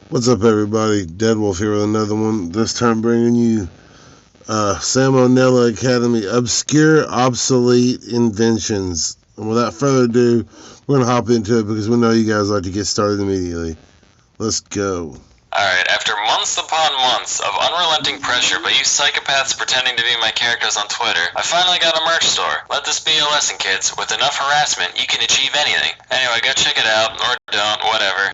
What's up, everybody? Deadwolf here with another one. This time bringing you Salmonella Academy Obscure Obsolete Inventions. And without further ado, we're going to hop into it because we know you guys like to get started immediately. Let's go. Alright, after months upon months of unrelenting pressure by you psychopaths pretending to be my characters on Twitter, I finally got a merch store. Let this be your lesson, kids. With enough harassment, you can achieve anything. Anyway, go check it out, or don't, whatever.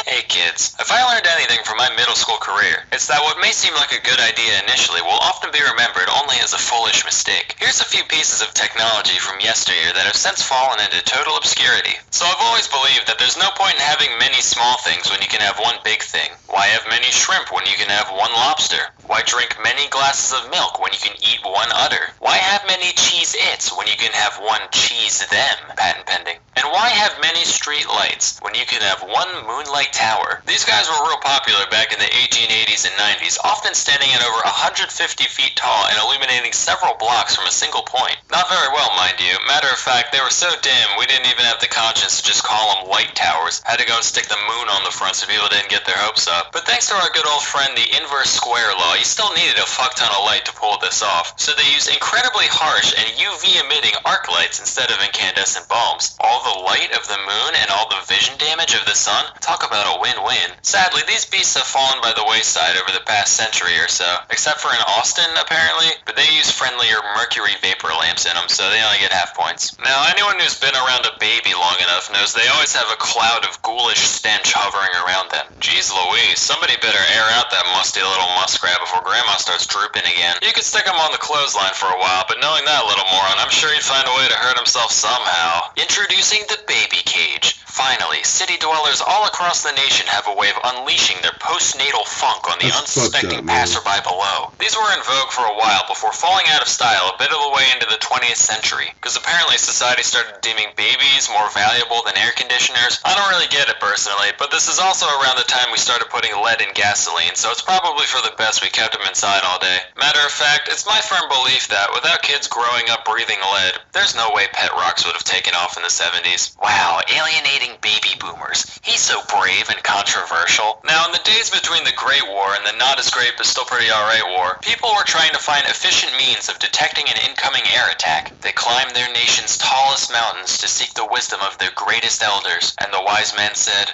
Hey kids, if I learned anything from my middle school career, it's that what may seem like a good idea initially will often be remembered only as a foolish mistake. Here's a few pieces of technology from yesteryear that have since fallen into total obscurity. So I've always believed that there's no point in having many small things when you can have one big thing. Why have many shrimp when you can have one lobster? Why drink many glasses of milk when you can eat one udder? Why have many cheese-its when you can have one cheese-them? Patent pending. And why have many street lights when you can have one moonlight tower? These guys were real popular back in the 1880s and 90s, often standing at over 150 feet tall and illuminating several blocks from a single point. Not very well, mind you. Matter of fact, they were so dim, we didn't even have the conscience to just call them light towers. Had to go and stick the moon on the front so people didn't get their hopes up. But thanks to our good old friend, the inverse square law, you still needed a fuck ton of light to pull this off. So they used incredibly harsh and UV-emitting arc lights instead of incandescent bulbs. All the light of the moon and all the vision damage of the sun? Talk about a win-win. Sadly, these beasts have fallen by the wayside over the past century or so. Except for in Austin, apparently, but they use friendlier mercury vapor lamps in them, so they only get half points. Now, anyone who's been around a baby long enough knows they always have a cloud of ghoulish stench hovering around them. Jeez Louise, somebody better air out that musty little muskrat before Grandma starts drooping again. You could stick him on the clothesline for a while, but knowing that little moron, I'm sure he'd find a way to hurt himself somehow. Introducing the baby cage. Finally, city dwellers all across the nation have a way of unleashing their postnatal funk on the unsuspecting passerby below. These were in vogue for a while before falling out of style a bit of the way into the 20th century, because apparently society started deeming babies more valuable than air conditioners. I don't really get it personally, but this is also around the time we started putting lead in gasoline, so it's probably for the best we kept them inside all day. Matter of fact, it's my firm belief that without kids growing up breathing lead, there's no way pet rocks would have taken off in the 70s. Wow, alienating baby boomers. He's so brave and controversial. Now, in the days between the Great War and the not as great but still pretty alright war, people were trying to find efficient means of detecting an incoming air attack. They climbed their nation's tallest mountains to seek the wisdom of their greatest elders, and the wise men said,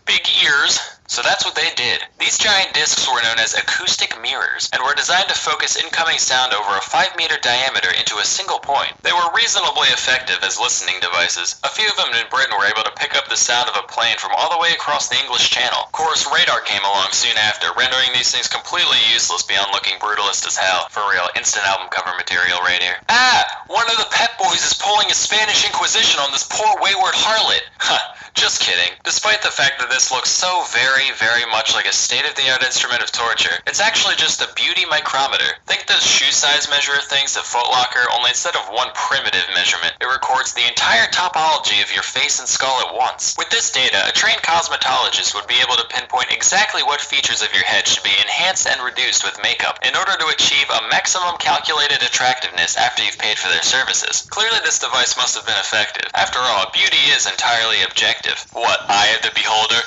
big ears. So that's what they did. These giant discs were known as acoustic mirrors, and were designed to focus incoming sound over a 5-meter diameter into a single point. They were reasonably effective as listening devices. A few of them in Britain were able to pick up the sound of a plane from all the way across the English Channel. Of course, radar came along soon after, rendering these things completely useless beyond looking brutalist as hell. For real, instant album cover material right here. Ah! One of the Pep Boys is pulling a Spanish Inquisition on this poor wayward harlot. Just kidding. Despite the fact that this looks so very much like a state-of-the-art instrument of torture, it's actually just a beauty micrometer. Think those shoe size measure things at Foot Locker, only instead of one primitive measurement, it records the entire topology of your face and skull at once. With this data, a trained cosmetologist would be able to pinpoint exactly what features of your head should be enhanced and reduced with makeup in order to achieve a maximum calculated attractiveness after you've paid for their services. Clearly this device must have been effective. After all, beauty is entirely objective. What, eye of the beholder?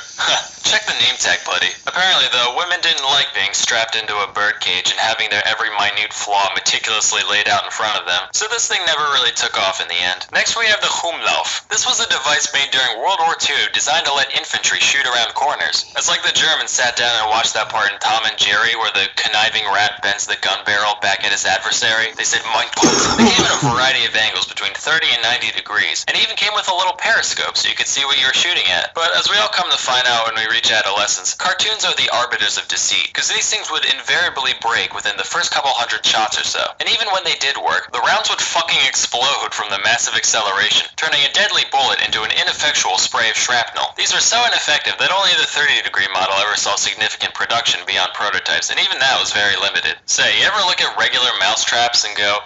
Check the name tag, buddy. Apparently, though, women didn't like being strapped into a birdcage and having their every minute flaw meticulously laid out in front of them, so this thing never really took off in the end. Next, we have the Humlauf. This was a device made during World War II designed to let infantry shoot around corners. It's like the Germans sat down and watched that part in Tom and Jerry where the conniving rat bends the gun barrel back at his adversary. They said, "Mein Punkt." They came in a variety of angles between 30 and 90 degrees, and even came with a little periscope so you could see what you were shooting at. But as we all come to find out when we reach adolescence, cartoons are the arbiters of deceit, because these things would invariably break within the first couple hundred shots or so. And even when they did work, the rounds would fucking explode from the massive acceleration, turning a deadly bullet into an ineffectual spray of shrapnel. These were so ineffective that only the 30-degree model ever saw significant production beyond prototypes, and even that was very limited. Say, you ever look at regular mouse traps and go,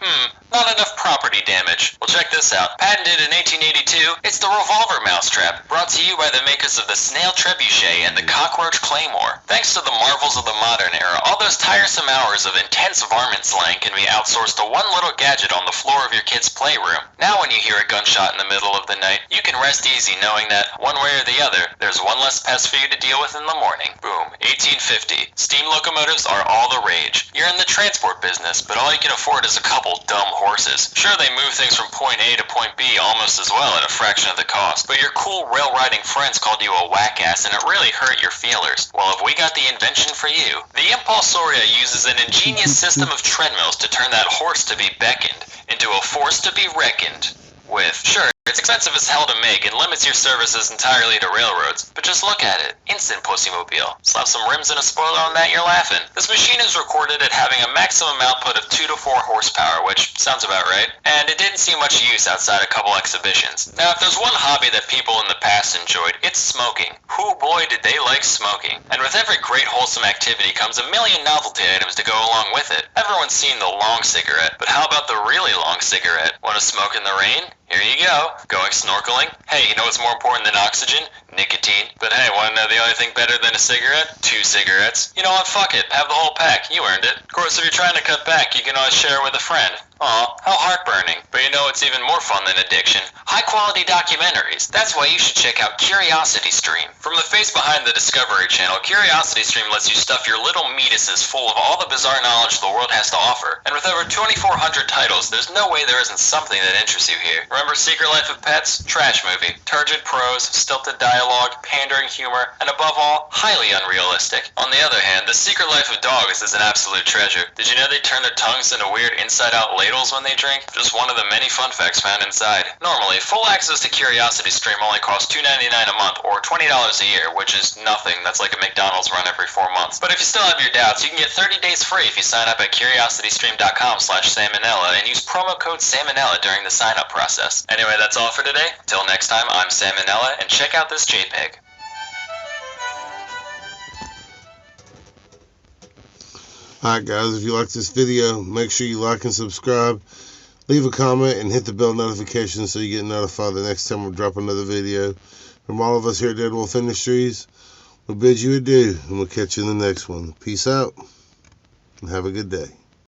Not enough property damage. Well, check this out. Patented in 1882, it's the revolver mousetrap, brought to you by the makers of the snail trebuchet and the cockroach claymore. Thanks to the marvels of the modern era, all those tiresome hours of intense varmint slaying can be outsourced to one little gadget on the floor of your kid's playroom. Now when you hear a gunshot in the middle of the night, you can rest easy knowing that, one way or the other, there's one less pest for you to deal with in the morning. Boom. 1850. Steam locomotives are all the rage. You're in the transport business, but all you can afford is a couple dumb horses. Sure, they move things from point A to point B almost as well at a fraction of the cost, but your cool rail-riding friends called you a whack-ass and it really hurt your feelers. Well, have we got the invention for you? The Impulsoria uses an ingenious system of treadmills to turn that horse to be beckoned into a force to be reckoned with. Sure, it's expensive as hell to make and limits your services entirely to railroads, but just look at it. Instant Pussymobile. Slap some rims and a spoiler on that, you're laughing. This machine is recorded at having a maximum output of 2 to 4 horsepower, which sounds about right, and it didn't see much use outside a couple exhibitions. Now, if there's one hobby that people in the past enjoyed, it's smoking. Whoo boy did they like smoking. And with every great wholesome activity comes a million novelty items to go along with it. Everyone's seen the long cigarette, but how about the really long cigarette? Want to smoke in the rain? Here you go. Going snorkeling? Hey, you know what's more important than oxygen? Nicotine. But hey, want to know the only thing better than a cigarette? 2 cigarettes. You know what? Fuck it. Have the whole pack. You earned it. Of course, if you're trying to cut back, you can always share it with a friend. Aw, how heartburning. But you know what's even more fun than addiction? High-quality documentaries. That's why you should check out CuriosityStream. From the face behind the Discovery Channel, CuriosityStream lets you stuff your little meatuses full of all the bizarre knowledge the world has to offer. And with over 2,400 titles, there's no way there isn't something that interests you here. Remember Secret Life of Pets? Trash movie. Turgid prose, stilted dialogue, pandering humor, and above all, highly unrealistic. On the other hand, The Secret Life of Dogs is an absolute treasure. Did you know they turn their tongues into weird inside-out ladles when they drink? Just one of the many fun facts found inside. Normally, full access to CuriosityStream only costs $2.99 a month or $20 a year, which is nothing. That's like a McDonald's run every 4 months. But if you still have your doubts, you can get 30 days free if you sign up at curiositystream.com/salmonella and use promo code salmonella during the sign-up process. Anyway, that's all for today. Till next time, I'm Salmonella, and check out this JPEG. Alright guys, if you like this video, make sure you like and subscribe. Leave a comment and hit the bell notification so you get notified the next time we drop another video. From all of us here at Dead Wolf Industries, we'll bid you adieu and we'll catch you in the next one. Peace out and have a good day.